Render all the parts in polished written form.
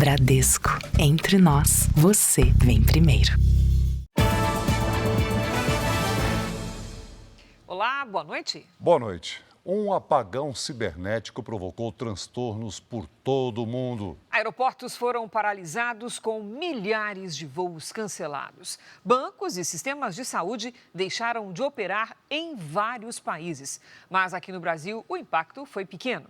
Bradesco. Entre nós, você vem primeiro. Olá, boa noite. Boa noite. Um apagão cibernético provocou transtornos por todo o mundo. Aeroportos foram paralisados com milhares de voos cancelados. Bancos e sistemas de saúde deixaram de operar em vários países. Mas aqui no Brasil, o impacto foi pequeno.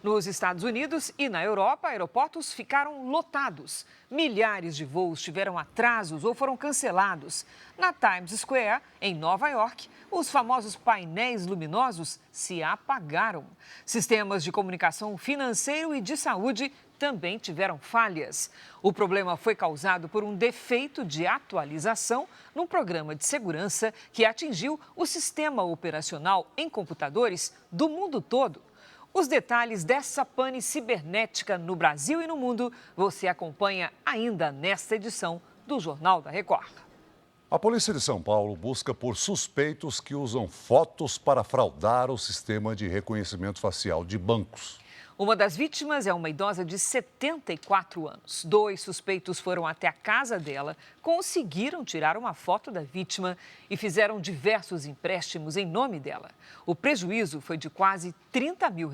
Nos Estados Unidos e na Europa, aeroportos ficaram lotados. Milhares de voos tiveram atrasos ou foram cancelados. Na Times Square, em Nova York, os famosos painéis luminosos se apagaram. Sistemas de comunicação financeiro e de saúde também tiveram falhas. O problema foi causado por um defeito de atualização num programa de segurança que atingiu o sistema operacional em computadores do mundo todo. Os detalhes dessa pane cibernética no Brasil e no mundo você acompanha ainda nesta edição do Jornal da Record. A polícia de São Paulo busca por suspeitos que usam fotos para fraudar o sistema de reconhecimento facial de bancos. Uma das vítimas é uma idosa de 74 anos. 2 suspeitos foram até a casa dela, conseguiram tirar uma foto da vítima e fizeram diversos empréstimos em nome dela. O prejuízo foi de quase R$30 mil.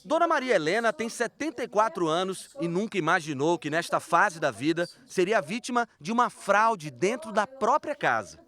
Dona Maria Helena tem 74 anos e nunca imaginou que nesta fase da vida seria vítima de uma fraude dentro da própria casa.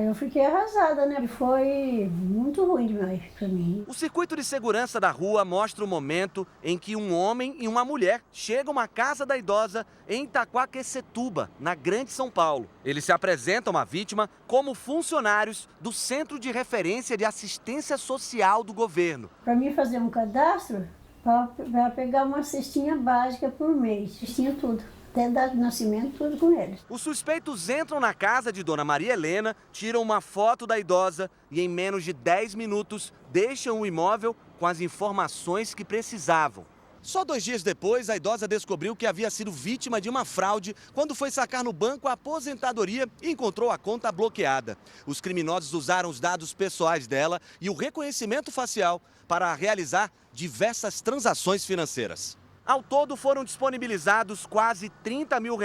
Eu fiquei arrasada, né? Foi muito ruim demais para mim. O circuito de segurança da rua mostra o momento em que um homem e uma mulher chegam à casa da idosa em Itaquaquecetuba, na Grande São Paulo. Eles se apresentam à vítima como funcionários do Centro de Referência de Assistência Social do governo. Para mim fazer um cadastro, para pegar uma cestinha básica por mês, cestinha tudo. Até data de nascimento, tudo com eles. Os suspeitos entram na casa de Dona Maria Helena, tiram uma foto da idosa e em menos de 10 minutos deixam o imóvel com as informações que precisavam. Só 2 dias depois, a idosa descobriu que havia sido vítima de uma fraude quando foi sacar no banco a aposentadoria e encontrou a conta bloqueada. Os criminosos usaram os dados pessoais dela e o reconhecimento facial para realizar diversas transações financeiras. Ao todo, foram disponibilizados quase R$30 mil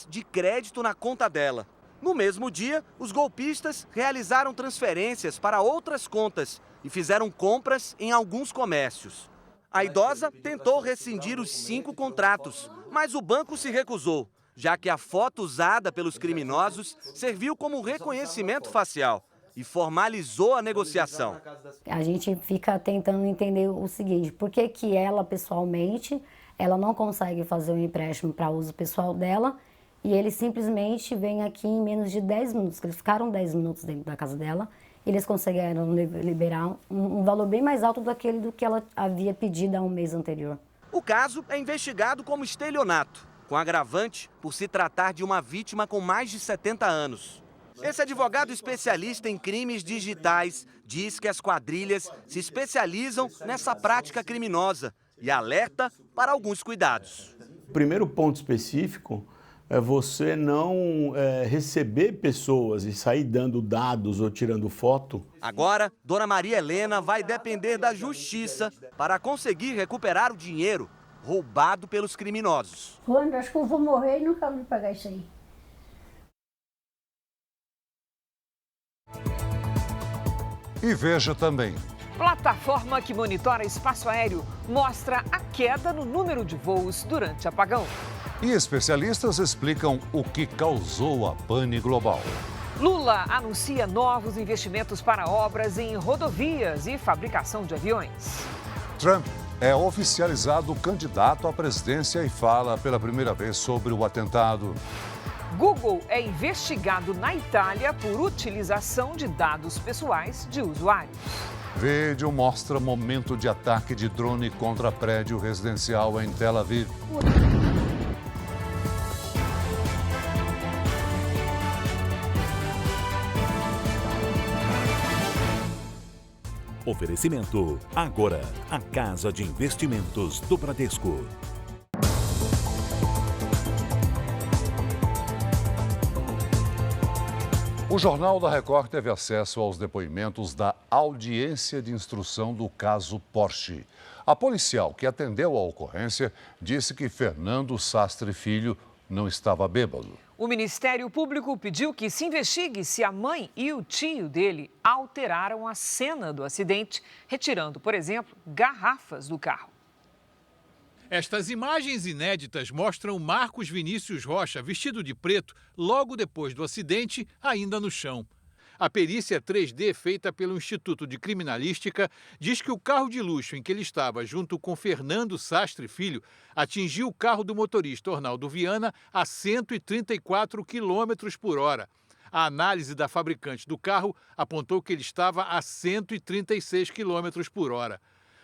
de crédito na conta dela. No mesmo dia, os golpistas realizaram transferências para outras contas e fizeram compras em alguns comércios. A idosa tentou rescindir os 5 contratos, mas o banco se recusou, já que a foto usada pelos criminosos serviu como reconhecimento facial e formalizou a negociação. A gente fica tentando entender o seguinte: por que que ela, pessoalmente, ela não consegue fazer um empréstimo para uso pessoal dela e eles simplesmente vêm aqui em menos de 10 minutos, eles ficaram 10 minutos dentro da casa dela, e eles conseguiram liberar um valor bem mais alto daquele do que ela havia pedido há um mês anterior. O caso é investigado como estelionato, com agravante por se tratar de uma vítima com mais de 70 anos. Esse advogado especialista em crimes digitais diz que as quadrilhas se especializam nessa prática criminosa e alerta para alguns cuidados. O primeiro ponto específico é você não receber pessoas e sair dando dados ou tirando foto. Agora, Dona Maria Helena vai depender da justiça para conseguir recuperar o dinheiro roubado pelos criminosos. Quando acho que eu vou morrer e nunca vou pagar isso aí. E veja também. Plataforma que monitora espaço aéreo mostra a queda no número de voos durante apagão. E especialistas explicam o que causou a pane global. Lula anuncia novos investimentos para obras em rodovias e fabricação de aviões. Trump é oficializado candidato à presidência e fala pela primeira vez sobre o atentado. Google é investigado na Itália por utilização de dados pessoais de usuários. Vídeo mostra momento de ataque de drone contra prédio residencial em Tel Aviv. Oferecimento. Agora, a Casa de Investimentos do Bradesco. O Jornal da Record teve acesso aos depoimentos da audiência de instrução do caso Porsche. A policial que atendeu a ocorrência disse que Fernando Sastre Filho não estava bêbado. O Ministério Público pediu que se investigue se a mãe e o tio dele alteraram a cena do acidente, retirando, por exemplo, garrafas do carro. Estas imagens inéditas mostram Marcos Vinícius Rocha vestido de preto logo depois do acidente, ainda no chão. A perícia 3D feita pelo Instituto de Criminalística diz que o carro de luxo em que ele estava junto com Fernando Sastre Filho atingiu o carro do motorista Ornaldo Viana a 134 km por hora. A análise da fabricante do carro apontou que ele estava a 136 km por hora.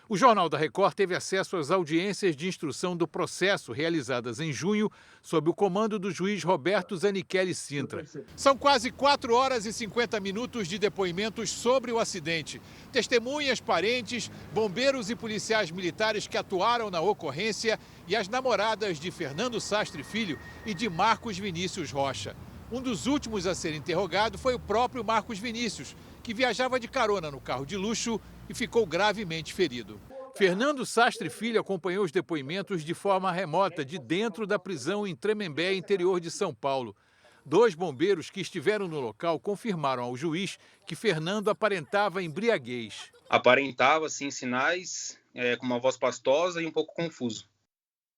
O Jornal da Record teve acesso às audiências de instrução do processo realizadas em junho sob o comando do juiz Roberto Zanichelli Sintra. São quase 4 horas e 50 minutos de depoimentos sobre o acidente. Testemunhas, parentes, bombeiros e policiais militares que atuaram na ocorrência e as namoradas de Fernando Sastre Filho e de Marcos Vinícius Rocha. Um dos últimos a ser interrogado foi o próprio Marcos Vinícius, que viajava de carona no carro de luxo e ficou gravemente ferido. Fernando Sastre Filho acompanhou os depoimentos de forma remota de dentro da prisão em Tremembé, interior de São Paulo. 2 bombeiros que estiveram no local confirmaram ao juiz que Fernando aparentava embriaguez. Aparentava, sim, sinais, com uma voz pastosa e um pouco confuso.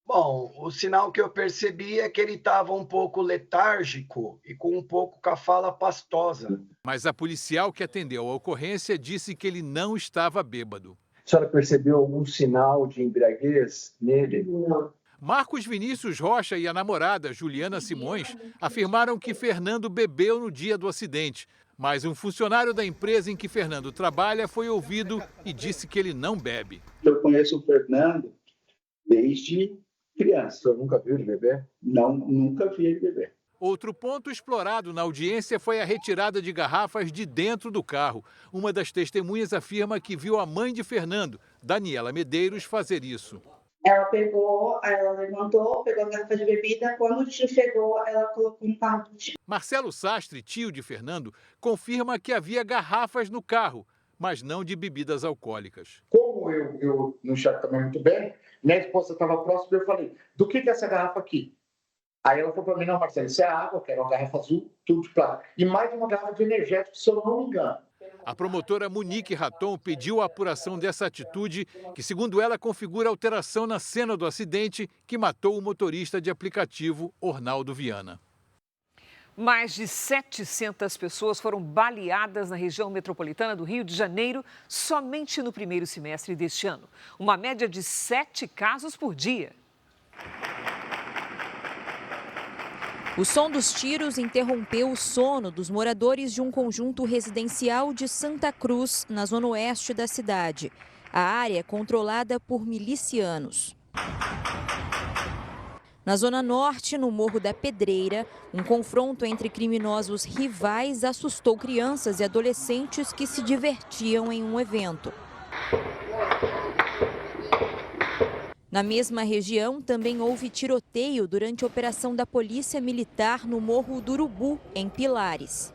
Bom, o sinal que eu percebi é que ele estava um pouco letárgico e com um pouco com a fala pastosa. Mas a policial que atendeu a ocorrência disse que ele não estava bêbado. A senhora percebeu algum sinal de embriaguez nele? Não. Marcos Vinícius Rocha e a namorada, Juliana Simões, afirmaram que Fernando bebeu no dia do acidente. Mas um funcionário da empresa em que Fernando trabalha foi ouvido e disse que ele não bebe. Eu conheço o Fernando desde criança. Você nunca viu ele beber? Não, nunca vi ele beber. Outro ponto explorado na audiência foi a retirada de garrafas de dentro do carro. Uma das testemunhas afirma que viu a mãe de Fernando, Daniela Medeiros, fazer isso. Ela levantou, pegou a garrafa de bebida. Quando o tio chegou, ela colocou no carro do tio. Marcelo Sastre, tio de Fernando, confirma que havia garrafas no carro, mas não de bebidas alcoólicas. Como eu não enxergo também muito bem, minha esposa estava próxima e eu falei, do que é essa garrafa aqui? Aí ela falou para mim, não, Marcelo, isso é água, que era uma garrafa azul, tudo de plástico. E mais uma garrafa de energético, se eu não me engano. A promotora Monique Raton pediu a apuração dessa atitude, que segundo ela configura alteração na cena do acidente que matou o motorista de aplicativo Ornaldo Viana. Mais de 700 pessoas foram baleadas na região metropolitana do Rio de Janeiro somente no primeiro semestre deste ano. Uma média de 7 casos por dia. O som dos tiros interrompeu o sono dos moradores de um conjunto residencial de Santa Cruz, na zona oeste da cidade. A área é controlada por milicianos. Na zona norte, no Morro da Pedreira, um confronto entre criminosos rivais assustou crianças e adolescentes que se divertiam em um evento. Na mesma região, também houve tiroteio durante a operação da Polícia Militar no Morro do Urubu, em Pilares.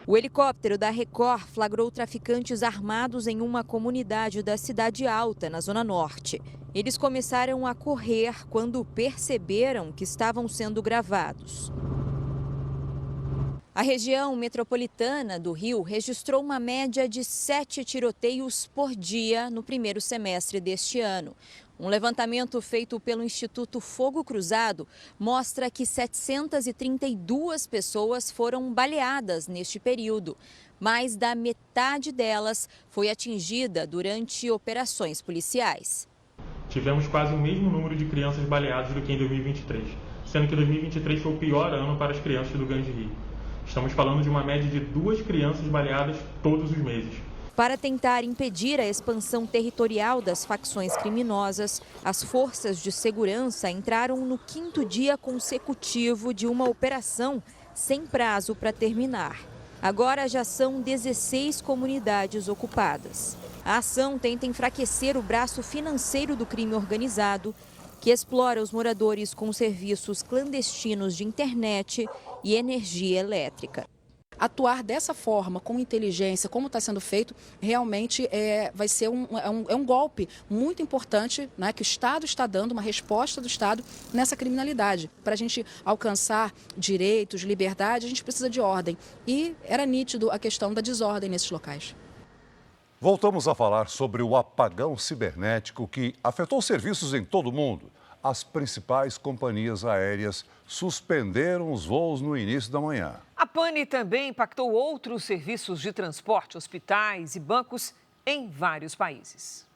O helicóptero da Record flagrou traficantes armados em uma comunidade da Cidade Alta, na Zona Norte. Eles começaram a correr quando perceberam que estavam sendo gravados. A região metropolitana do Rio registrou uma média de 7 tiroteios por dia no primeiro semestre deste ano. Um levantamento feito pelo Instituto Fogo Cruzado mostra que 732 pessoas foram baleadas neste período. Mais da metade delas foi atingida durante operações policiais. Tivemos quase o mesmo número de crianças baleadas do que em 2023, sendo que 2023 foi o pior ano para as crianças do Grande Rio. Estamos falando de uma média de 2 crianças baleadas todos os meses. Para tentar impedir a expansão territorial das facções criminosas, as forças de segurança entraram no 5º dia consecutivo de uma operação sem prazo para terminar. Agora já são 16 comunidades ocupadas. A ação tenta enfraquecer o braço financeiro do crime organizado, que explora os moradores com serviços clandestinos de internet e energia elétrica. Atuar dessa forma, com inteligência, como está sendo feito, realmente vai ser um golpe muito importante, né, que o Estado está dando, uma resposta do Estado nessa criminalidade. Para a gente alcançar direitos, liberdade, a gente precisa de ordem. E era nítido a questão da desordem nesses locais. Voltamos a falar sobre o apagão cibernético que afetou serviços em todo o mundo. As principais companhias aéreas suspenderam os voos no início da manhã. A pane também impactou outros serviços de transporte, hospitais e bancos em vários países.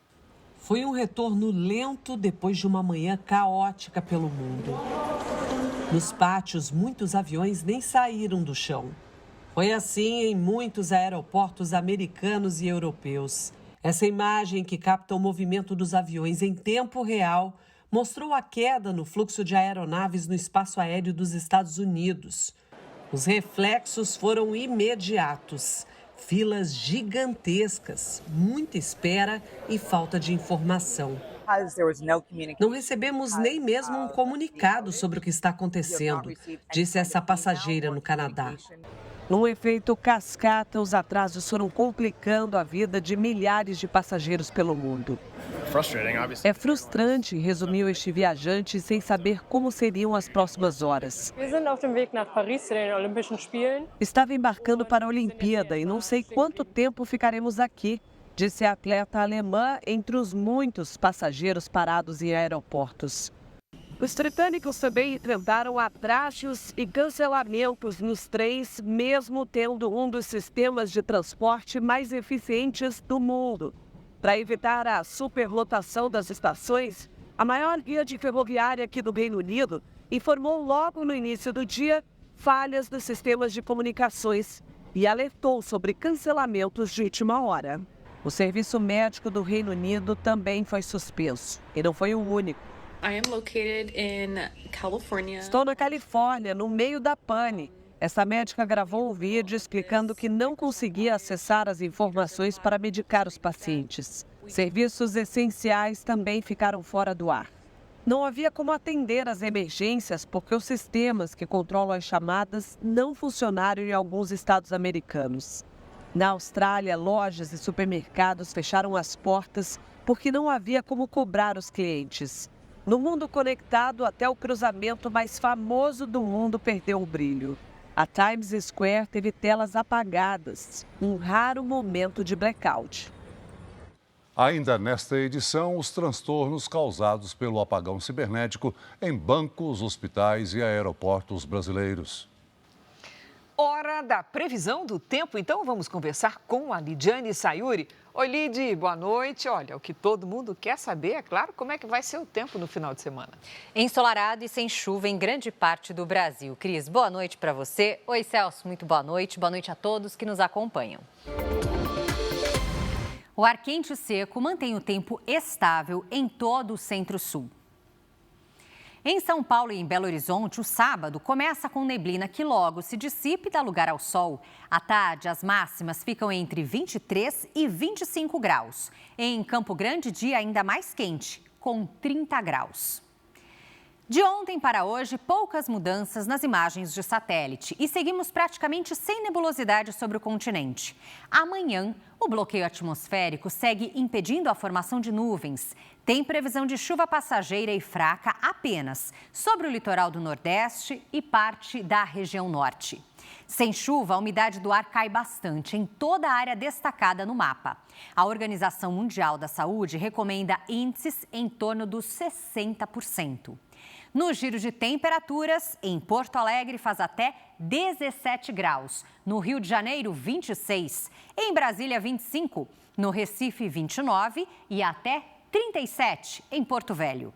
Foi um retorno lento depois de uma manhã caótica pelo mundo. Nos pátios, muitos aviões nem saíram do chão. Foi assim em muitos aeroportos americanos e europeus. Essa imagem, que capta o movimento dos aviões em tempo real, mostrou a queda no fluxo de aeronaves no espaço aéreo dos Estados Unidos. Os reflexos foram imediatos. Filas gigantescas, muita espera e falta de informação. Não recebemos nem mesmo um comunicado sobre o que está acontecendo, disse essa passageira no Canadá. Num efeito cascata, os atrasos foram complicando a vida de milhares de passageiros pelo mundo. É frustrante, resumiu este viajante, sem saber como seriam as próximas horas. Estava embarcando para a Olimpíada e não sei quanto tempo ficaremos aqui, disse a atleta alemã entre os muitos passageiros parados em aeroportos. Os britânicos também enfrentaram atrasos e cancelamentos nos trens, mesmo tendo um dos sistemas de transporte mais eficientes do mundo. Para evitar a superlotação das estações, a maior rede ferroviária aqui do Reino Unido informou logo no início do dia falhas dos sistemas de comunicações e alertou sobre cancelamentos de última hora. O serviço médico do Reino Unido também foi suspenso e não foi o único. Estou na Califórnia, no meio da pane. Essa médica gravou um vídeo explicando que não conseguia acessar as informações para medicar os pacientes. Serviços essenciais também ficaram fora do ar. Não havia como atender as emergências porque os sistemas que controlam as chamadas não funcionaram em alguns estados americanos. Na Austrália, lojas e supermercados fecharam as portas porque não havia como cobrar os clientes. No mundo conectado, até o cruzamento mais famoso do mundo perdeu o brilho. A Times Square teve telas apagadas, um raro momento de blackout. Ainda nesta edição, os transtornos causados pelo apagão cibernético em bancos, hospitais e aeroportos brasileiros. Hora da previsão do tempo, então vamos conversar com a Lidiane Sayuri. Oi, Lid, boa noite. Olha, o que todo mundo quer saber, é claro, como é que vai ser o tempo no final de semana. Ensolarado e sem chuva em grande parte do Brasil. Cris, boa noite para você. Oi, Celso, muito boa noite. Boa noite a todos que nos acompanham. O ar quente e seco mantém o tempo estável em todo o centro-sul. Em São Paulo e em Belo Horizonte, o sábado começa com neblina que logo se dissipa e dá lugar ao sol. À tarde, as máximas ficam entre 23 e 25 graus. Em Campo Grande, dia ainda mais quente, com 30 graus. De ontem para hoje, poucas mudanças nas imagens de satélite e seguimos praticamente sem nebulosidade sobre o continente. Amanhã, o bloqueio atmosférico segue impedindo a formação de nuvens. Tem previsão de chuva passageira e fraca apenas sobre o litoral do Nordeste e parte da região Norte. Sem chuva, a umidade do ar cai bastante em toda a área destacada no mapa. A Organização Mundial da Saúde recomenda índices em torno dos 60%. No giro de temperaturas, em Porto Alegre faz até 17 graus. No Rio de Janeiro, 26. Em Brasília, 25. No Recife, 29 e até 37 em Porto Velho.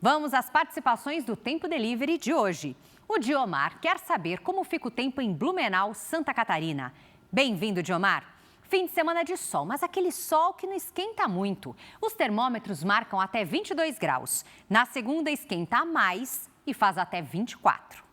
Vamos às participações do Tempo Delivery de hoje. O Diomar quer saber como fica o tempo em Blumenau, Santa Catarina. Bem-vindo, Diomar. Fim de semana de sol, mas aquele sol que não esquenta muito. Os termômetros marcam até 22 graus. Na segunda, esquenta mais e faz até 24.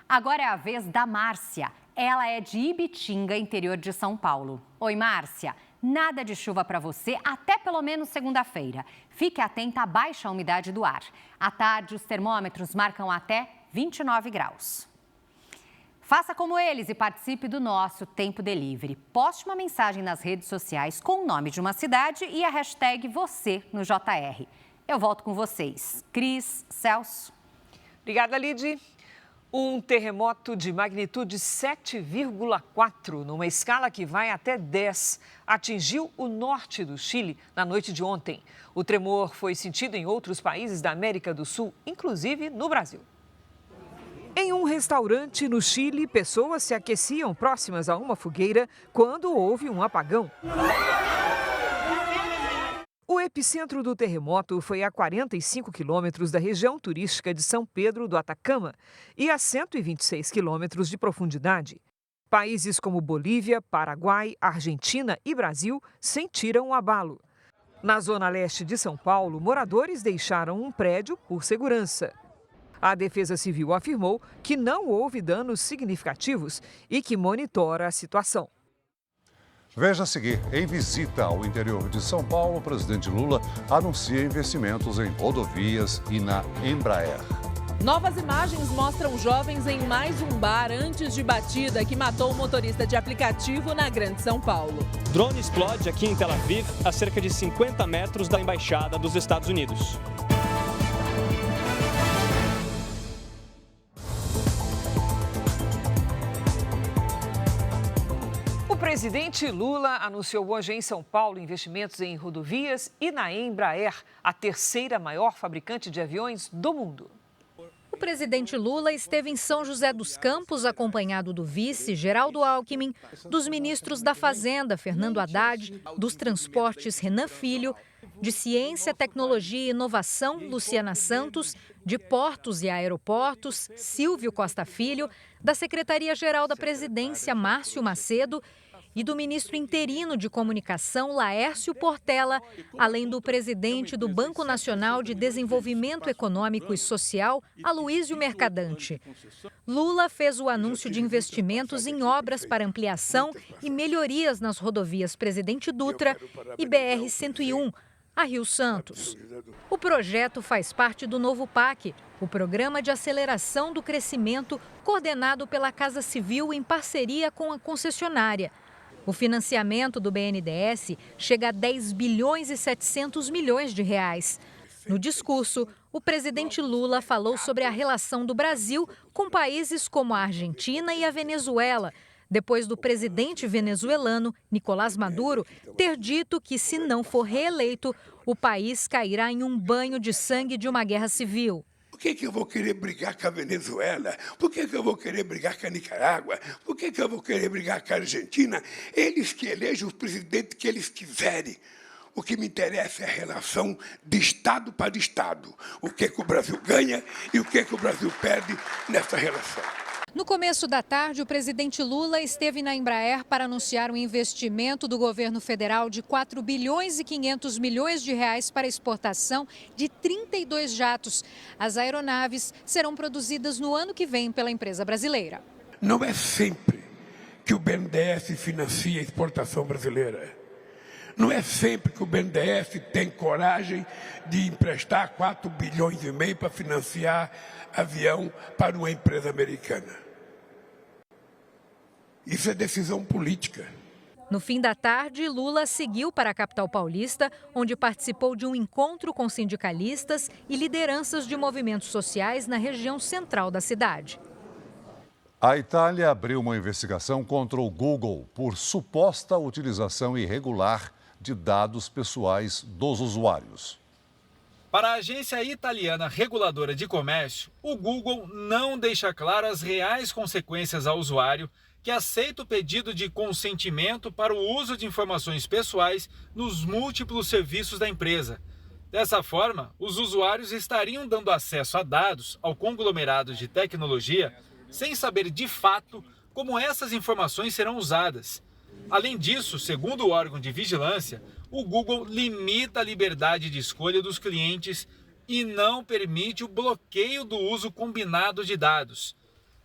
Agora é a vez da Márcia. Ela é de Ibitinga, interior de São Paulo. Oi, Márcia. Nada de chuva para você até pelo menos segunda-feira. Fique atenta à baixa umidade do ar. À tarde, os termômetros marcam até 29 graus. Faça como eles e participe do nosso Tempo Delivery. Poste uma mensagem nas redes sociais com o nome de uma cidade e a hashtag você no JR. Eu volto com vocês. Cris, Celso. Obrigada, Lidy. Um terremoto de magnitude 7,4, numa escala que vai até 10, atingiu o norte do Chile na noite de ontem. O tremor foi sentido em outros países da América do Sul, inclusive no Brasil. Em um restaurante no Chile, pessoas se aqueciam próximas a uma fogueira quando houve um apagão. O epicentro do terremoto foi a 45 quilômetros da região turística de São Pedro do Atacama e a 126 quilômetros de profundidade. Países como Bolívia, Paraguai, Argentina e Brasil sentiram o abalo. Na zona leste de São Paulo, moradores deixaram um prédio por segurança. A Defesa Civil afirmou que não houve danos significativos e que monitora a situação. Veja a seguir, em visita ao interior de São Paulo, o presidente Lula anuncia investimentos em rodovias e na Embraer. Novas imagens mostram jovens em mais um bar antes de batida que matou o motorista de aplicativo na Grande São Paulo. Drone explode aqui em Tel Aviv, a cerca de 50 metros da Embaixada dos Estados Unidos. O presidente Lula anunciou hoje em São Paulo investimentos em rodovias e na Embraer, a terceira maior fabricante de aviões do mundo. O presidente Lula esteve em São José dos Campos, acompanhado do vice Geraldo Alckmin, dos ministros da Fazenda, Fernando Haddad, dos Transportes, Renan Filho, de Ciência, Tecnologia e Inovação, Luciana Santos, de Portos e Aeroportos, Silvio Costa Filho, da Secretaria-Geral da Presidência, Márcio Macedo, e do ministro interino de Comunicação, Laércio Portela, além do presidente do Banco Nacional de Desenvolvimento Econômico e Social, Aloísio Mercadante. Lula fez o anúncio de investimentos em obras para ampliação e melhorias nas rodovias Presidente Dutra e BR-101, a Rio Santos. O projeto faz parte do novo PAC, o Programa de Aceleração do Crescimento, coordenado pela Casa Civil em parceria com a concessionária. O financiamento do BNDES chega a 10 bilhões e 700 milhões de reais. No discurso, o presidente Lula falou sobre a relação do Brasil com países como a Argentina e a Venezuela, depois do presidente venezuelano, Nicolás Maduro, ter dito que, se não for reeleito, o país cairá em um banho de sangue de uma guerra civil. Por que eu vou querer brigar com a Venezuela? Por que eu vou querer brigar com a Nicarágua? Por que eu vou querer brigar com a Argentina? Eles que elegem o presidente que eles quiserem. O que me interessa é a relação de Estado para Estado. O que o Brasil ganha e o que o Brasil perde nessa relação. No começo da tarde, o presidente Lula esteve na Embraer para anunciar um investimento do governo federal de 4 bilhões e 500 milhões de reais para a exportação de 32 jatos. As aeronaves serão produzidas no ano que vem pela empresa brasileira. Não é sempre que o BNDES financia a exportação brasileira. Não é sempre que o BNDES tem coragem de emprestar 4 bilhões e meio para financiar avião para uma empresa americana. Isso é decisão política. No fim da tarde, Lula seguiu para a capital paulista, onde participou de um encontro com sindicalistas e lideranças de movimentos sociais na região central da cidade. A Itália abriu uma investigação contra o Google por suposta utilização irregular de dados pessoais dos usuários. Para a agência italiana reguladora de comércio, o Google não deixa claro as reais consequências ao usuário que aceita o pedido de consentimento para o uso de informações pessoais nos múltiplos serviços da empresa. Dessa forma, os usuários estariam dando acesso a dados ao conglomerado de tecnologia sem saber de fato como essas informações serão usadas. Além disso, segundo o órgão de vigilância, o Google limita a liberdade de escolha dos clientes e não permite o bloqueio do uso combinado de dados.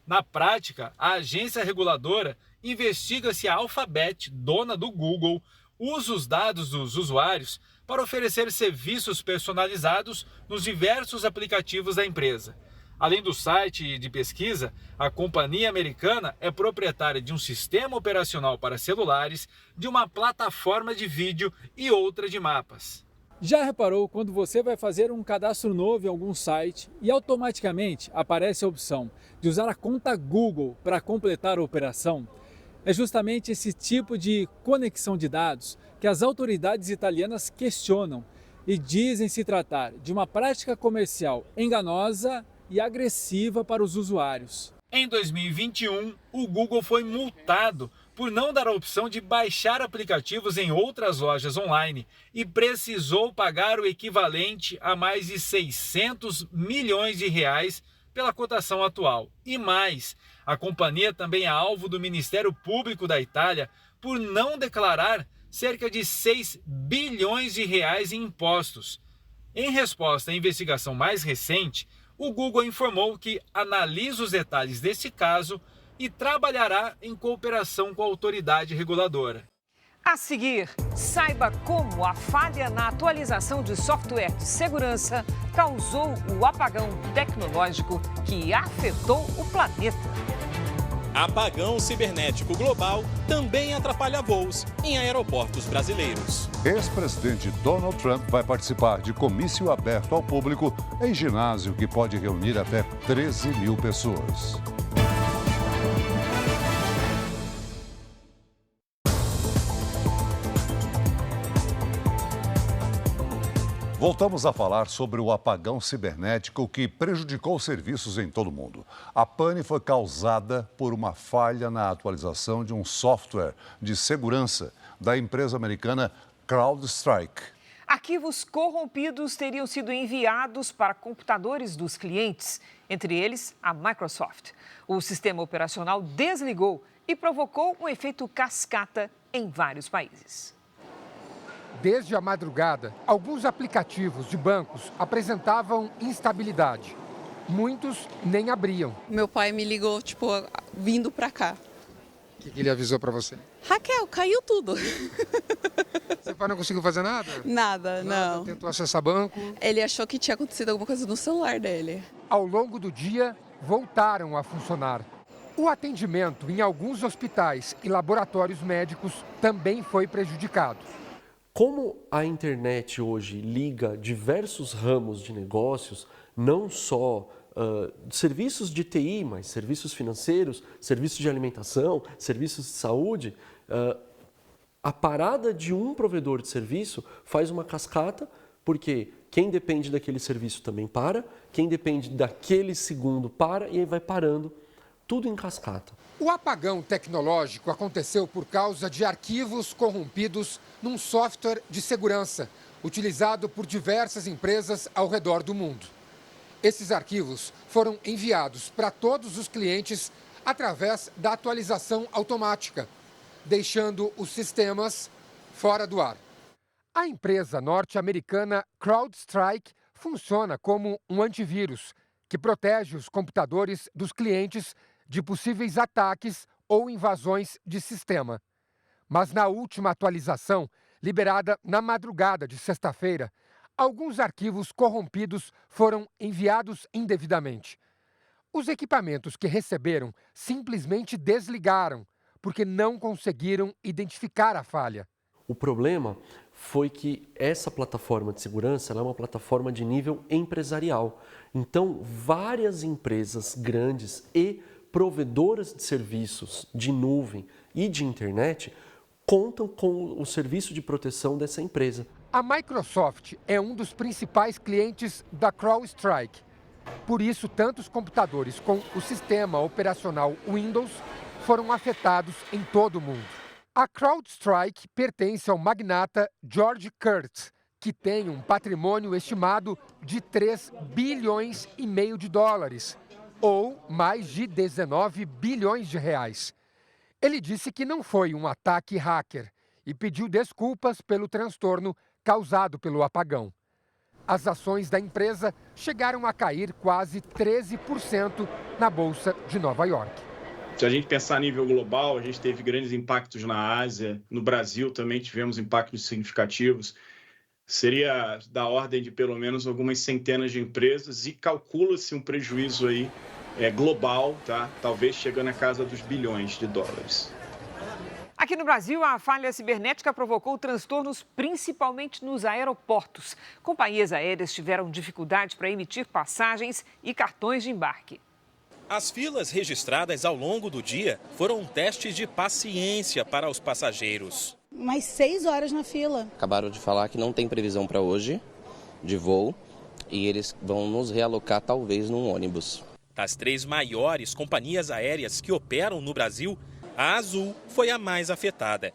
Na prática, a agência reguladora investiga se a Alphabet, dona do Google, usa os dados dos usuários para oferecer serviços personalizados nos diversos aplicativos da empresa. Além do site de pesquisa, a companhia americana é proprietária de um sistema operacional para celulares, de uma plataforma de vídeo e outra de mapas. Já reparou quando você vai fazer um cadastro novo em algum site e automaticamente aparece a opção de usar a conta Google para completar a operação? É justamente esse tipo de conexão de dados que as autoridades italianas questionam e dizem se tratar de uma prática comercial enganosa e agressiva para os usuários. Em 2021, o Google foi multado por não dar a opção de baixar aplicativos em outras lojas online e precisou pagar o equivalente a mais de 600 milhões de reais pela cotação atual. E mais, a companhia também é alvo do Ministério Público da Itália por não declarar cerca de 6 bilhões de reais em impostos. Em resposta à investigação mais recente, o Google informou que analisa os detalhes desse caso e trabalhará em cooperação com a autoridade reguladora. A seguir, saiba como a falha na atualização de software de segurança causou o apagão tecnológico que afetou o planeta. Apagão cibernético global também atrapalha voos em aeroportos brasileiros. Ex-presidente Donald Trump vai participar de comício aberto ao público em ginásio que pode reunir até 13 mil pessoas. Voltamos a falar sobre o apagão cibernético que prejudicou os serviços em todo o mundo. A pane foi causada por uma falha na atualização de um software de segurança da empresa americana CrowdStrike. Arquivos corrompidos teriam sido enviados para computadores dos clientes, entre eles a Microsoft. O sistema operacional desligou e provocou um efeito cascata em vários países. Desde a madrugada, alguns aplicativos de bancos apresentavam instabilidade. Muitos nem abriam. Meu pai me ligou, vindo para cá. O que ele avisou para você? Raquel, caiu tudo. Seu pai não conseguiu fazer nada? Nada, não. Tentou acessar banco? Ele achou que tinha acontecido alguma coisa no celular dele. Ao longo do dia, voltaram a funcionar. O atendimento em alguns hospitais e laboratórios médicos também foi prejudicado. Como a internet hoje liga diversos ramos de negócios, não só serviços de TI, mas serviços financeiros, serviços de alimentação, serviços de saúde, a parada de um provedor de serviço faz uma cascata, porque quem depende daquele serviço também para, quem depende daquele segundo para e aí vai parando, tudo em cascata. O apagão tecnológico aconteceu por causa de arquivos corrompidos num software de segurança utilizado por diversas empresas ao redor do mundo. Esses arquivos foram enviados para todos os clientes através da atualização automática, deixando os sistemas fora do ar. A empresa norte-americana CrowdStrike funciona como um antivírus que protege os computadores dos clientes de possíveis ataques ou invasões de sistema. Mas na última atualização, liberada na madrugada de sexta-feira, alguns arquivos corrompidos foram enviados indevidamente. Os equipamentos que receberam simplesmente desligaram, porque não conseguiram identificar a falha. O problema foi que essa plataforma de segurança é uma plataforma de nível empresarial. Então, várias empresas grandes e provedoras de serviços de nuvem e de internet contam com o serviço de proteção dessa empresa. A Microsoft é um dos principais clientes da CrowdStrike. Por isso, tantos computadores com o sistema operacional Windows foram afetados em todo o mundo. A CrowdStrike pertence ao magnata George Kurtz, que tem um patrimônio estimado de 3 bilhões e meio de dólares, ou mais de 19 bilhões de reais. Ele disse que não foi um ataque hacker e pediu desculpas pelo transtorno causado pelo apagão. As ações da empresa chegaram a cair quase 13% na Bolsa de Nova York. Se a gente pensar a nível global, a gente teve grandes impactos na Ásia, no Brasil também tivemos impactos significativos. Seria da ordem de pelo menos algumas centenas de empresas e calcula-se um prejuízo aí global, tá? Talvez chegando à casa dos bilhões de dólares. Aqui no Brasil, a falha cibernética provocou transtornos principalmente nos aeroportos. Companhias aéreas tiveram dificuldade para emitir passagens e cartões de embarque. As filas registradas ao longo do dia foram um teste de paciência para os passageiros. Mais 6 horas na fila. Acabaram de falar que não tem previsão para hoje de voo e eles vão nos realocar talvez num ônibus. Das 3 maiores companhias aéreas que operam no Brasil, a Azul foi a mais afetada.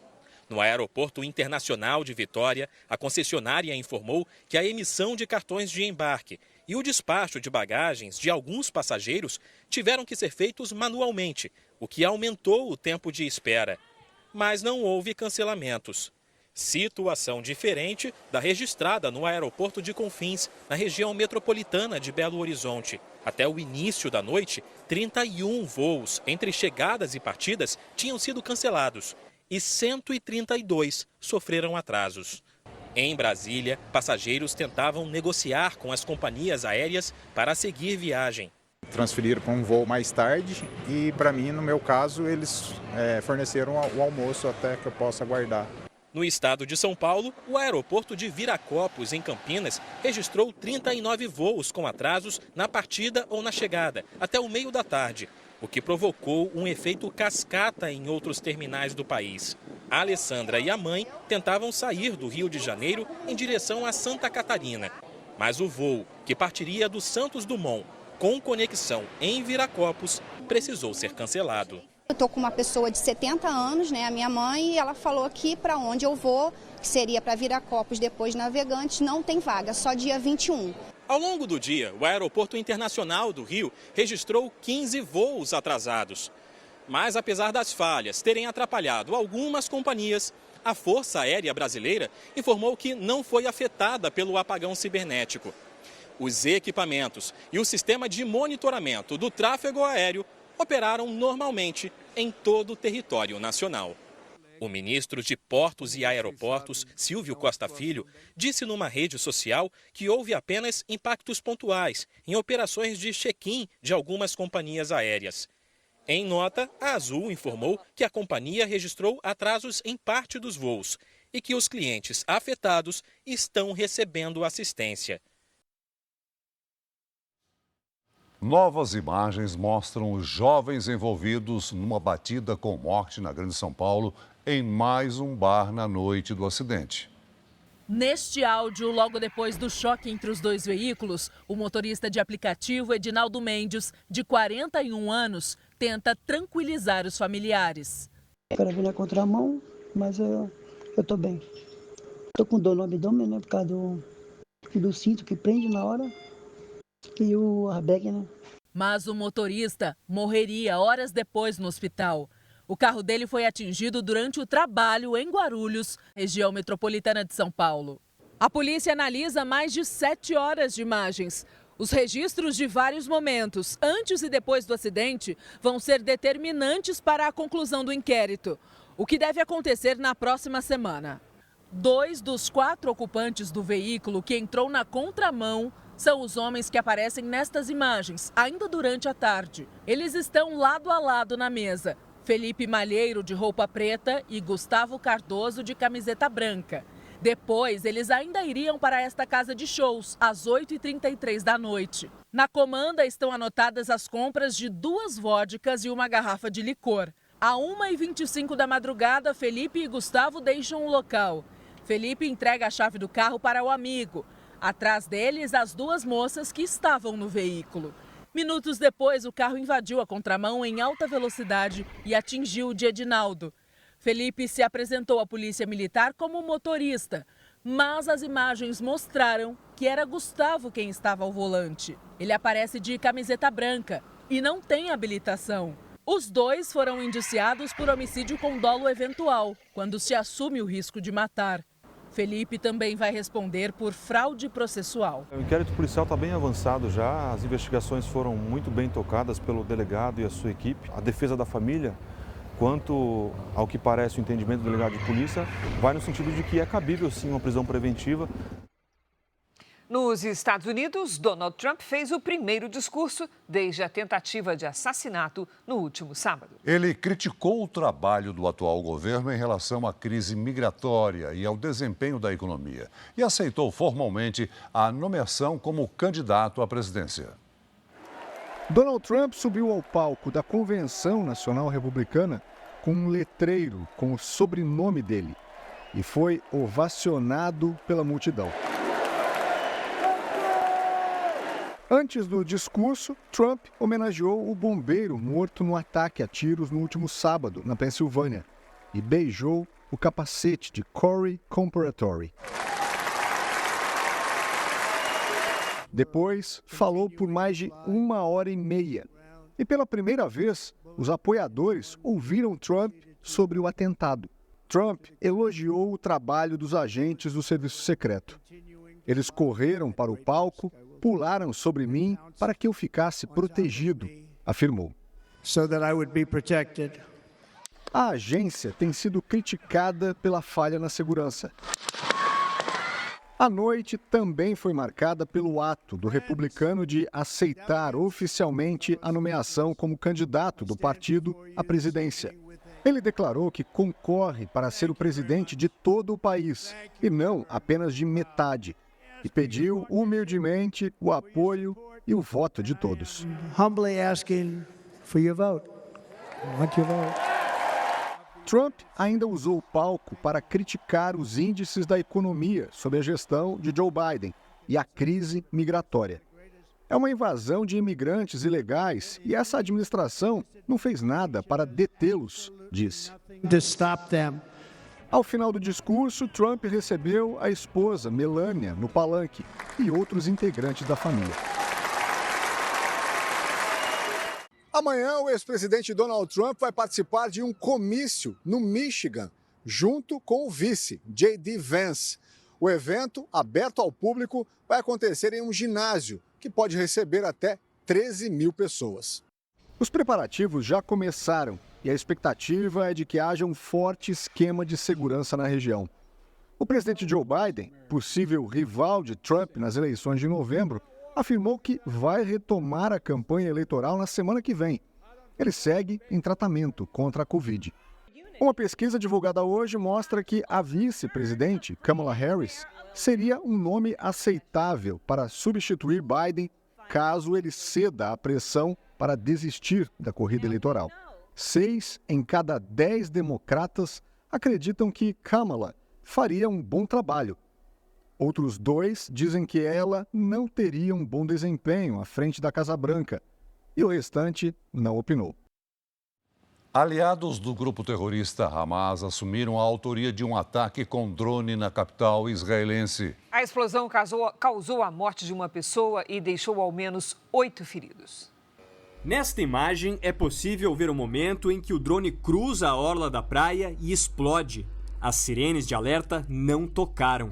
No Aeroporto Internacional de Vitória, a concessionária informou que a emissão de cartões de embarque e o despacho de bagagens de alguns passageiros tiveram que ser feitos manualmente, o que aumentou o tempo de espera. Mas não houve cancelamentos. Situação diferente da registrada no aeroporto de Confins, na região metropolitana de Belo Horizonte. Até o início da noite, 31 voos entre chegadas e partidas tinham sido cancelados e 132 sofreram atrasos. Em Brasília, passageiros tentavam negociar com as companhias aéreas para seguir viagem. Transferiram para um voo mais tarde e, para mim, no meu caso, eles forneceram o almoço até que eu possa aguardar. No estado de São Paulo, o aeroporto de Viracopos, em Campinas, registrou 39 voos com atrasos na partida ou na chegada, até o meio da tarde, o que provocou um efeito cascata em outros terminais do país. A Alessandra e a mãe tentavam sair do Rio de Janeiro em direção a Santa Catarina, mas o voo, que partiria do Santos Dumont, com conexão em Viracopos, precisou ser cancelado. Eu estou com uma pessoa de 70 anos, né, a minha mãe, e ela falou que para onde eu vou, que seria para Viracopos, depois Navegantes, não tem vaga, só dia 21. Ao longo do dia, o Aeroporto Internacional do Rio registrou 15 voos atrasados. Mas apesar das falhas terem atrapalhado algumas companhias, a Força Aérea Brasileira informou que não foi afetada pelo apagão cibernético. Os equipamentos e o sistema de monitoramento do tráfego aéreo operaram normalmente em todo o território nacional. O ministro de Portos e Aeroportos, Silvio Costa Filho, disse numa rede social que houve apenas impactos pontuais em operações de check-in de algumas companhias aéreas. Em nota, a Azul informou que a companhia registrou atrasos em parte dos voos e que os clientes afetados estão recebendo assistência. Novas imagens mostram os jovens envolvidos numa batida com morte na Grande São Paulo em mais um bar na noite do acidente. Neste áudio, logo depois do choque entre os dois veículos, o motorista de aplicativo Edinaldo Mendes, de 41 anos, tenta tranquilizar os familiares. Eu quero vir na contramão, mas eu tô bem. Tô com dor no abdômen, né, por causa do cinto que prende na hora. E o airbag, né? Mas o motorista morreria horas depois no hospital. O carro dele foi atingido durante o trabalho em Guarulhos, região metropolitana de São Paulo. A polícia analisa mais de 7 horas de imagens. Os registros de vários momentos, antes e depois do acidente, vão ser determinantes para a conclusão do inquérito, o que deve acontecer na próxima semana. 2 dos 4 ocupantes do veículo que entrou na contramão são os homens que aparecem nestas imagens, ainda durante a tarde. Eles estão lado a lado na mesa. Felipe Malheiro, de roupa preta, e Gustavo Cardoso, de camiseta branca. Depois, eles ainda iriam para esta casa de shows, às 8h33 da noite. Na comanda estão anotadas as compras de 2 vodkas e uma garrafa de licor. À 1h25 da madrugada, Felipe e Gustavo deixam o local. Felipe entrega a chave do carro para o amigo. Atrás deles, as 2 moças que estavam no veículo. Minutos depois, o carro invadiu a contramão em alta velocidade e atingiu o de Edinaldo. Felipe se apresentou à polícia militar como motorista, mas as imagens mostraram que era Gustavo quem estava ao volante. Ele aparece de camiseta branca e não tem habilitação. Os 2 foram indiciados por homicídio com dolo eventual, quando se assume o risco de matar. Felipe também vai responder por fraude processual. O inquérito policial está bem avançado já, as investigações foram muito bem tocadas pelo delegado e a sua equipe. A defesa da família, quanto ao que parece o entendimento do delegado de polícia, vai no sentido de que é cabível sim uma prisão preventiva. Nos Estados Unidos, Donald Trump fez o primeiro discurso desde a tentativa de assassinato no último sábado. Ele criticou o trabalho do atual governo em relação à crise migratória e ao desempenho da economia e aceitou formalmente a nomeação como candidato à presidência. Donald Trump subiu ao palco da Convenção Nacional Republicana com um letreiro com o sobrenome dele e foi ovacionado pela multidão. Antes do discurso, Trump homenageou o bombeiro morto no ataque a tiros no último sábado, na Pensilvânia, e beijou o capacete de Corey Comparatori. Depois, falou por mais de 1h30. E pela primeira vez, os apoiadores ouviram Trump sobre o atentado. Trump elogiou o trabalho dos agentes do serviço secreto. Eles correram para o palco, pularam sobre mim para que eu ficasse protegido, afirmou. A agência tem sido criticada pela falha na segurança. A noite também foi marcada pelo ato do republicano de aceitar oficialmente a nomeação como candidato do partido à presidência. Ele declarou que concorre para ser o presidente de todo o país e não apenas de metade. E pediu humildemente o apoio e o voto de todos. Trump ainda usou o palco para criticar os índices da economia sob a gestão de Joe Biden e a crise migratória. É uma invasão de imigrantes ilegais e essa administração não fez nada para detê-los, disse. Ao final do discurso, Trump recebeu a esposa, Melania, no palanque e outros integrantes da família. Amanhã, o ex-presidente Donald Trump vai participar de um comício no Michigan, junto com o vice, J.D. Vance. O evento, aberto ao público, vai acontecer em um ginásio, que pode receber até 13 mil pessoas. Os preparativos já começaram e a expectativa é de que haja um forte esquema de segurança na região. O presidente Joe Biden, possível rival de Trump nas eleições de novembro, afirmou que vai retomar a campanha eleitoral na semana que vem. Ele segue em tratamento contra a Covid. Uma pesquisa divulgada hoje mostra que a vice-presidente, Kamala Harris, seria um nome aceitável para substituir Biden caso ele ceda à pressão para desistir da corrida eleitoral. 6 em cada 10 democratas acreditam que Kamala faria um bom trabalho. Outros 2 dizem que ela não teria um bom desempenho à frente da Casa Branca. E o restante não opinou. Aliados do grupo terrorista Hamas assumiram a autoria de um ataque com drone na capital israelense. A explosão causou a morte de uma pessoa e deixou ao menos 8 feridos. Nesta imagem é possível ver o momento em que o drone cruza a orla da praia e explode. As sirenes de alerta não tocaram.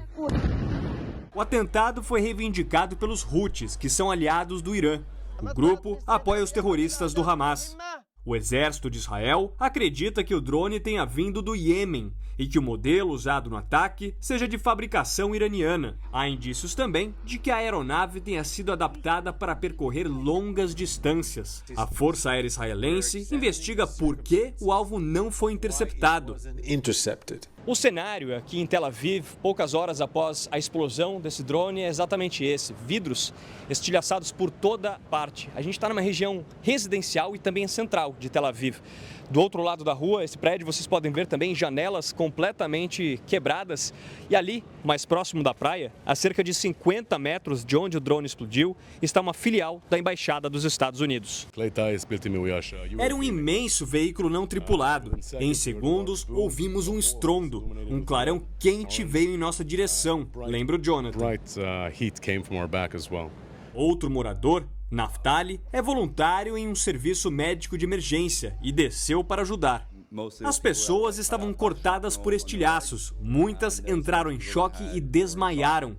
O atentado foi reivindicado pelos Houthis, que são aliados do Irã. O grupo apoia os terroristas do Hamas. O exército de Israel acredita que o drone tenha vindo do Iêmen e que o modelo usado no ataque seja de fabricação iraniana. Há indícios também de que a aeronave tenha sido adaptada para percorrer longas distâncias. A Força Aérea Israelense investiga por que o alvo não foi interceptado. O cenário aqui em Tel Aviv, poucas horas após a explosão desse drone, é exatamente esse. Vidros estilhaçados por toda parte. A gente está numa região residencial e também central de Tel Aviv. Do outro lado da rua, esse prédio, vocês podem ver também janelas completamente quebradas. E ali, mais próximo da praia, a cerca de 50 metros de onde o drone explodiu, está uma filial da Embaixada dos Estados Unidos. Era um imenso veículo não tripulado. Em segundos, ouvimos um estrondo. Um clarão quente veio em nossa direção, lembra o Jonathan. Outro morador, Naftali, é voluntário em um serviço médico de emergência e desceu para ajudar. As pessoas estavam cortadas por estilhaços. Muitas entraram em choque e desmaiaram.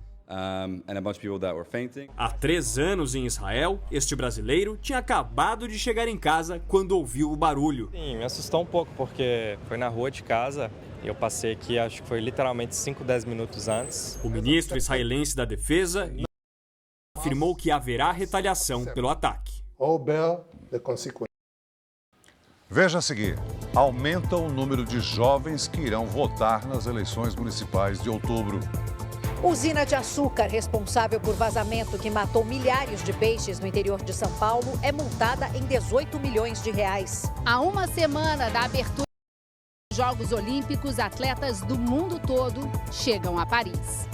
Há 3 anos em Israel, este brasileiro tinha acabado de chegar em casa quando ouviu o barulho. Sim, me assustou um pouco porque foi na rua de casa e eu passei aqui, acho que foi literalmente 5, 10 minutos antes. O ministro israelense da Defesa afirmou que haverá retaliação pelo ataque. Veja a seguir. Aumenta o número de jovens que irão votar nas eleições municipais de outubro. Usina de açúcar responsável por vazamento que matou milhares de peixes no interior de São Paulo é multada em 18 milhões de reais. Há uma semana da abertura dos Jogos Olímpicos, atletas do mundo todo chegam a Paris.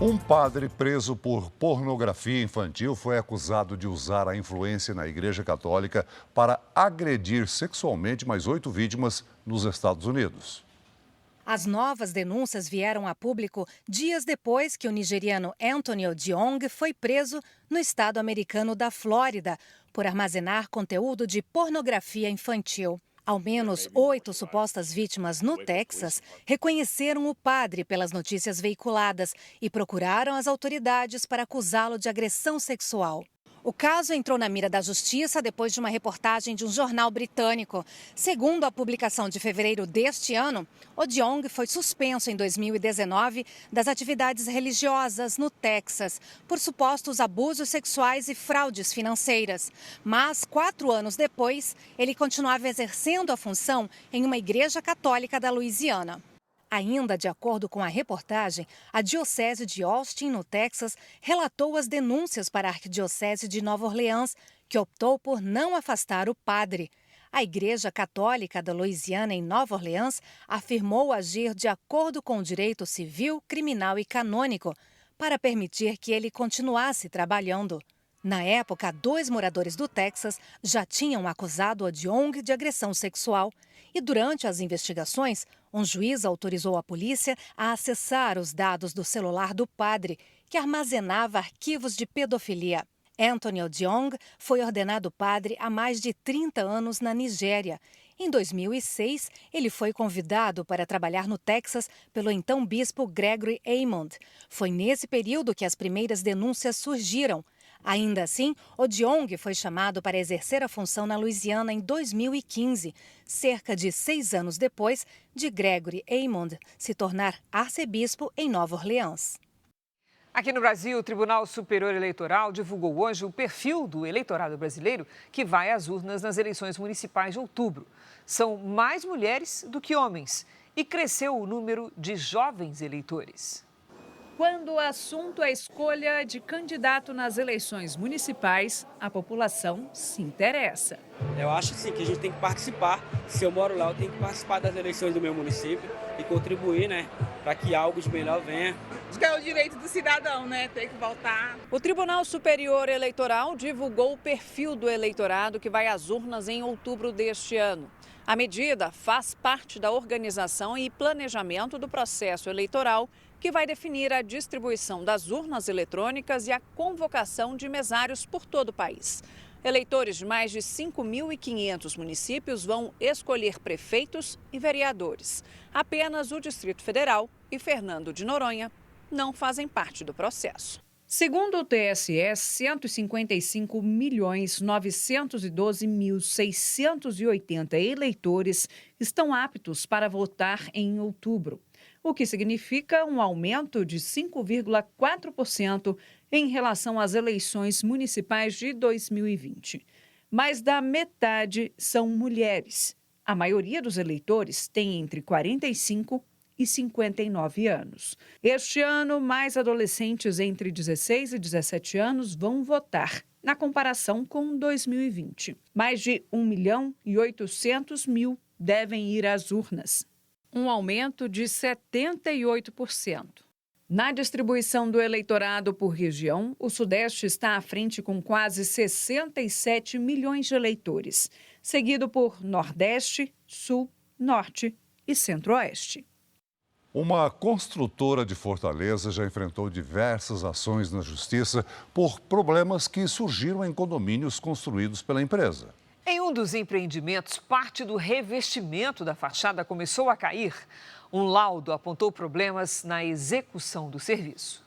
Um padre preso por pornografia infantil foi acusado de usar a influência na Igreja Católica para agredir sexualmente mais 8 vítimas nos Estados Unidos. As novas denúncias vieram a público dias depois que o nigeriano Anthony Odiong foi preso no estado americano da Flórida por armazenar conteúdo de pornografia infantil. Ao menos 8 supostas vítimas no Texas reconheceram o padre pelas notícias veiculadas e procuraram as autoridades para acusá-lo de agressão sexual. O caso entrou na mira da justiça depois de uma reportagem de um jornal britânico. Segundo a publicação de fevereiro deste ano, Odiong foi suspenso em 2019 das atividades religiosas no Texas por supostos abusos sexuais e fraudes financeiras. Mas, 4 anos depois, ele continuava exercendo a função em uma igreja católica da Louisiana. Ainda de acordo com a reportagem, a Diocese de Austin, no Texas, relatou as denúncias para a Arquidiocese de Nova Orleans, que optou por não afastar o padre. A Igreja Católica da Louisiana, em Nova Orleans, afirmou agir de acordo com o direito civil, criminal e canônico, para permitir que ele continuasse trabalhando. Na época, 2 moradores do Texas já tinham acusado Odiong de agressão sexual. E durante as investigações, um juiz autorizou a polícia a acessar os dados do celular do padre, que armazenava arquivos de pedofilia. Anthony Odiong foi ordenado padre há mais de 30 anos na Nigéria. Em 2006, ele foi convidado para trabalhar no Texas pelo então bispo Gregory Aymond. Foi nesse período que as primeiras denúncias surgiram. Ainda assim, Odiong foi chamado para exercer a função na Louisiana em 2015, cerca de 6 anos depois de Gregory Aymond se tornar arcebispo em Nova Orleans. Aqui no Brasil, o Tribunal Superior Eleitoral divulgou hoje o perfil do eleitorado brasileiro que vai às urnas nas eleições municipais de outubro. São mais mulheres do que homens e cresceu o número de jovens eleitores. Quando o assunto é a escolha de candidato nas eleições municipais, a população se interessa. Eu acho sim que a gente tem que participar. Se eu moro lá, eu tenho que participar das eleições do meu município e contribuir, para que algo de melhor venha. Acho que é o direito do cidadão, ter que votar. O Tribunal Superior Eleitoral divulgou o perfil do eleitorado que vai às urnas em outubro deste ano. A medida faz parte da organização e planejamento do processo eleitoral, que vai definir a distribuição das urnas eletrônicas e a convocação de mesários por todo o país. Eleitores de mais de 5.500 municípios vão escolher prefeitos e vereadores. Apenas o Distrito Federal e Fernando de Noronha não fazem parte do processo. Segundo o TSE, 155.912.680 eleitores estão aptos para votar em outubro, o que significa um aumento de 5,4% em relação às eleições municipais de 2020. Mais da metade são mulheres. A maioria dos eleitores tem entre 45 e 59 anos. Este ano, mais adolescentes entre 16 e 17 anos vão votar, na comparação com 2020. Mais de 1.800.000 devem ir às urnas, um aumento de 78%. Na distribuição do eleitorado por região, o Sudeste está à frente com quase 67 milhões de eleitores, seguido por Nordeste, Sul, Norte e Centro-Oeste. Uma construtora de Fortaleza já enfrentou diversas ações na justiça por problemas que surgiram em condomínios construídos pela empresa. Em um dos empreendimentos, parte do revestimento da fachada começou a cair. Um laudo apontou problemas na execução do serviço.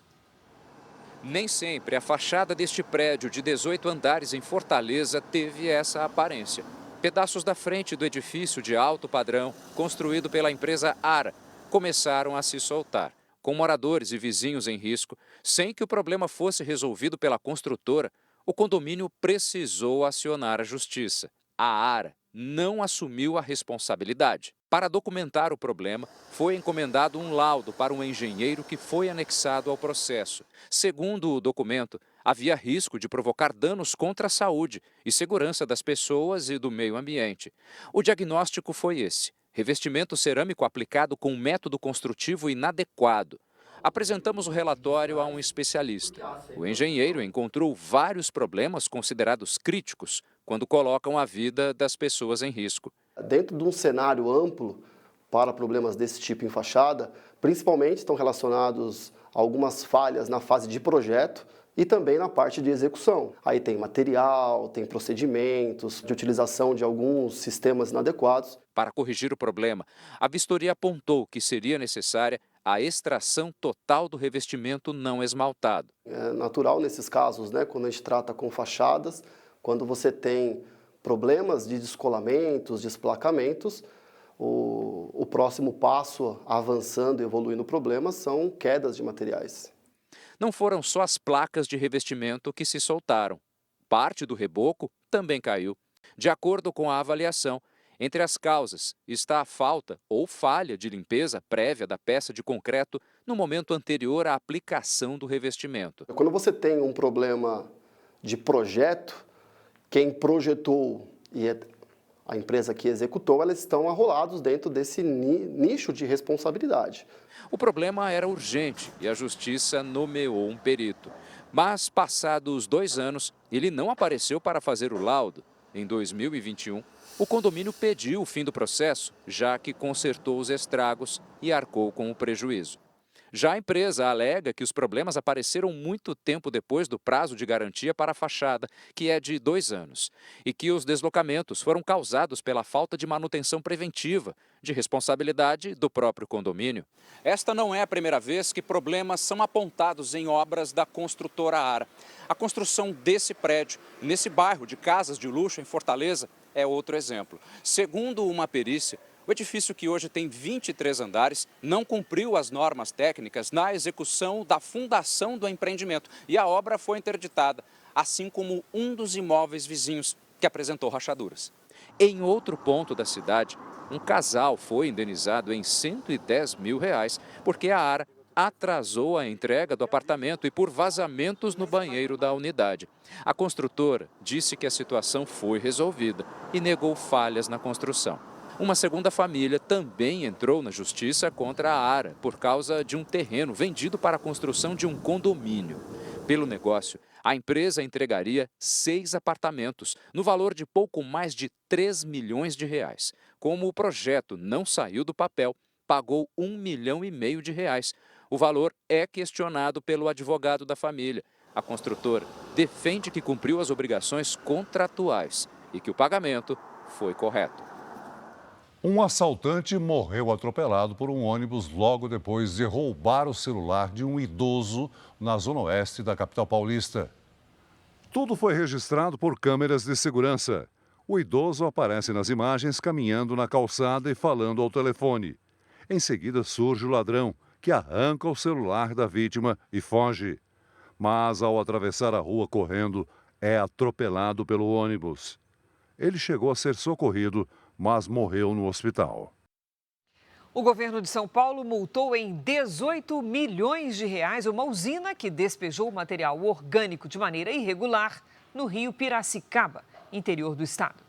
Nem sempre a fachada deste prédio de 18 andares em Fortaleza teve essa aparência. Pedaços da frente do edifício de alto padrão, construído pela empresa Ara, começaram a se soltar, com moradores e vizinhos em risco. Sem que o problema fosse resolvido pela construtora, o condomínio precisou acionar a justiça. A Ara não assumiu a responsabilidade. Para documentar o problema, foi encomendado um laudo para um engenheiro que foi anexado ao processo. Segundo o documento, havia risco de provocar danos contra a saúde e segurança das pessoas e do meio ambiente. O diagnóstico foi esse: revestimento cerâmico aplicado com um método construtivo inadequado. Apresentamos o relatório a um especialista. O engenheiro encontrou vários problemas considerados críticos quando colocam a vida das pessoas em risco. Dentro de um cenário amplo para problemas desse tipo em fachada, principalmente estão relacionados a algumas falhas na fase de projeto e também na parte de execução. Aí tem material, tem procedimentos de utilização de alguns sistemas inadequados. Para corrigir o problema, a vistoria apontou que seria necessária a extração total do revestimento não esmaltado. É natural nesses casos, quando a gente trata com fachadas, quando você tem problemas de descolamentos, desplacamentos, o próximo passo avançando e evoluindo o problema são quedas de materiais. Não foram só as placas de revestimento que se soltaram. Parte do reboco também caiu. De acordo com a avaliação, entre as causas está a falta ou falha de limpeza prévia da peça de concreto no momento anterior à aplicação do revestimento. Quando você tem um problema de projeto, quem projetou e a empresa que executou, elas estão arrolados dentro desse nicho de responsabilidade. O problema era urgente e a justiça nomeou um perito. Mas, passados 2 anos, ele não apareceu para fazer o laudo. Em 2021, o condomínio pediu o fim do processo, já que consertou os estragos e arcou com o prejuízo. Já a empresa alega que os problemas apareceram muito tempo depois do prazo de garantia para a fachada, que é de 2 anos, e que os deslocamentos foram causados pela falta de manutenção preventiva, de responsabilidade do próprio condomínio. Esta não é a primeira vez que problemas são apontados em obras da construtora Ara. A construção desse prédio, nesse bairro de casas de luxo em Fortaleza, é outro exemplo. Segundo uma perícia, o edifício, que hoje tem 23 andares, não cumpriu as normas técnicas na execução da fundação do empreendimento e a obra foi interditada, assim como um dos imóveis vizinhos, que apresentou rachaduras. Em outro ponto da cidade, um casal foi indenizado em R$110 mil porque a Ara atrasou a entrega do apartamento e por vazamentos no banheiro da unidade. A construtora disse que a situação foi resolvida e negou falhas na construção. Uma segunda família também entrou na justiça contra a Ara por causa de um terreno vendido para a construção de um condomínio. Pelo negócio, a empresa entregaria 6 apartamentos, no valor de pouco mais de R$3 milhões. Como o projeto não saiu do papel, pagou R$1,5 milhão. O valor é questionado pelo advogado da família. A construtora defende que cumpriu as obrigações contratuais e que o pagamento foi correto. Um assaltante morreu atropelado por um ônibus logo depois de roubar o celular de um idoso na zona oeste da capital paulista. Tudo foi registrado por câmeras de segurança. O idoso aparece nas imagens caminhando na calçada e falando ao telefone. Em seguida surge o ladrão, que arranca o celular da vítima e foge. Mas ao atravessar a rua correndo, é atropelado pelo ônibus. Ele chegou a ser socorrido, mas morreu no hospital. O governo de São Paulo multou em R$18 milhões uma usina que despejou material orgânico de maneira irregular no rio Piracicaba, interior do estado.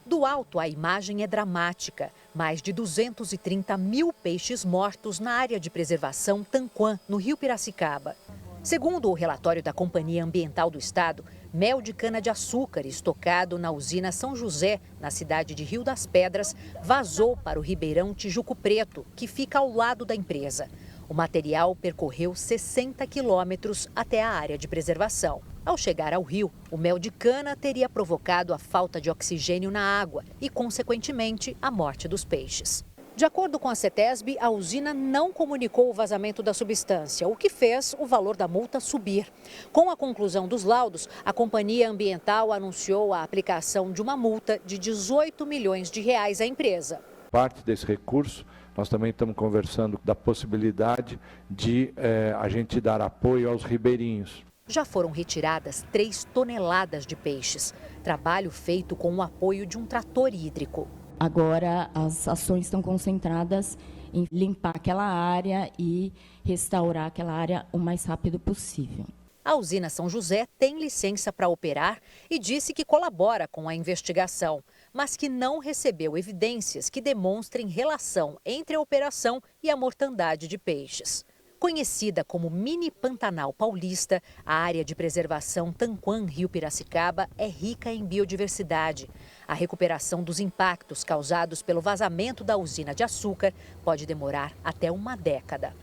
Do alto, a imagem é dramática. Mais de 230 mil peixes mortos na área de preservação Tanquã, no rio Piracicaba. Segundo o relatório da Companhia Ambiental do Estado, mel de cana-de-açúcar estocado na usina São José, na cidade de Rio das Pedras, vazou para o ribeirão Tijuco Preto, que fica ao lado da empresa. O material percorreu 60 quilômetros até a área de preservação. Ao chegar ao rio, o mel de cana teria provocado a falta de oxigênio na água e, consequentemente, a morte dos peixes. De acordo com a CETESB, a usina não comunicou o vazamento da substância, o que fez o valor da multa subir. Com a conclusão dos laudos, a Companhia Ambiental anunciou a aplicação de uma multa de 18 milhões de reais à empresa. Parte desse recurso, nós também estamos conversando da possibilidade de a gente dar apoio aos ribeirinhos. Já foram retiradas 3 toneladas de peixes, trabalho feito com o apoio de um trator hídrico. Agora as ações estão concentradas em limpar aquela área e restaurar aquela área o mais rápido possível. A usina São José tem licença para operar e disse que colabora com a investigação, mas que não recebeu evidências que demonstrem relação entre a operação e a mortandade de peixes. Conhecida como Mini Pantanal Paulista, a área de preservação Tanquã, Rio Piracicaba, é rica em biodiversidade. A recuperação dos impactos causados pelo vazamento da usina de açúcar pode demorar até uma década.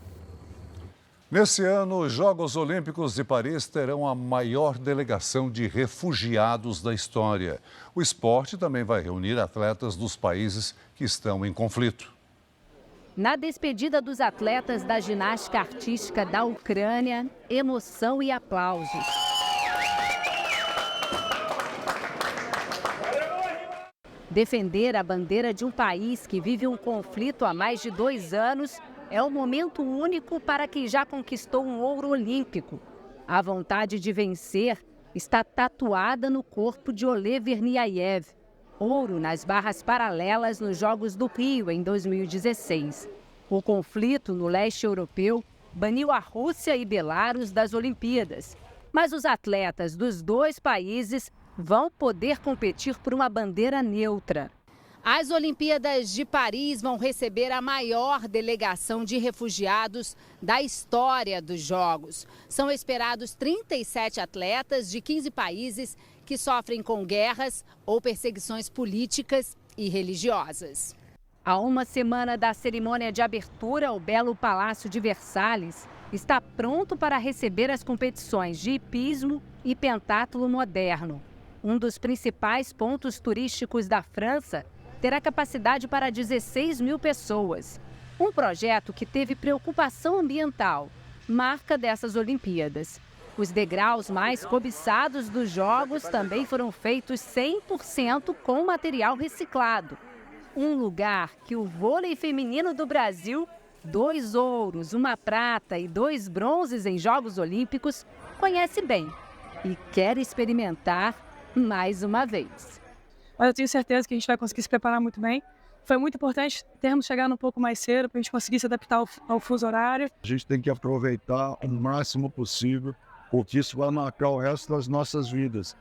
Nesse ano, os Jogos Olímpicos de Paris terão a maior delegação de refugiados da história. O esporte também vai reunir atletas dos países que estão em conflito. Na despedida dos atletas da ginástica artística da Ucrânia, emoção e aplausos. Defender a bandeira de um país que vive um conflito há mais de 2 anos é um momento único para quem já conquistou um ouro olímpico. A vontade de vencer está tatuada no corpo de Oleh Verniaiev. Ouro nas barras paralelas nos Jogos do Rio, em 2016. O conflito no leste europeu baniu a Rússia e Belarus das Olimpíadas. Mas os atletas dos 2 países vão poder competir por uma bandeira neutra. As Olimpíadas de Paris vão receber a maior delegação de refugiados da história dos Jogos. São esperados 37 atletas de 15 países que sofrem com guerras ou perseguições políticas e religiosas. Há uma semana da cerimônia de abertura, o belo Palácio de Versalhes está pronto para receber as competições de hipismo e pentatlo moderno. Um dos principais pontos turísticos da França terá capacidade para 16 mil pessoas. Um projeto que teve preocupação ambiental, marca dessas Olimpíadas. Os degraus mais cobiçados dos Jogos também foram feitos 100% com material reciclado. Um lugar que o vôlei feminino do Brasil, 2 ouros, 1 prata e 2 bronzes em Jogos Olímpicos, conhece bem e quer experimentar mais uma vez. Mas eu tenho certeza que a gente vai conseguir se preparar muito bem. Foi muito importante termos chegado um pouco mais cedo para a gente conseguir se adaptar ao fuso horário. A gente tem que aproveitar o máximo possível, porque isso vai marcar o resto das nossas vidas.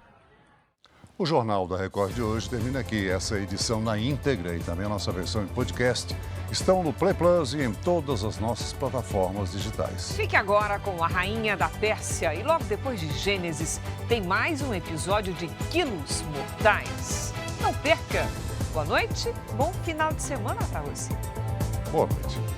O Jornal da Record de hoje termina aqui. Essa edição na íntegra e também a nossa versão em podcast estão no Play Plus e em todas as nossas plataformas digitais. Fique agora com a Rainha da Pérsia e logo depois de Gênesis tem mais um episódio de Quilos Mortais. Não perca! Boa noite, bom final de semana para você. Boa noite.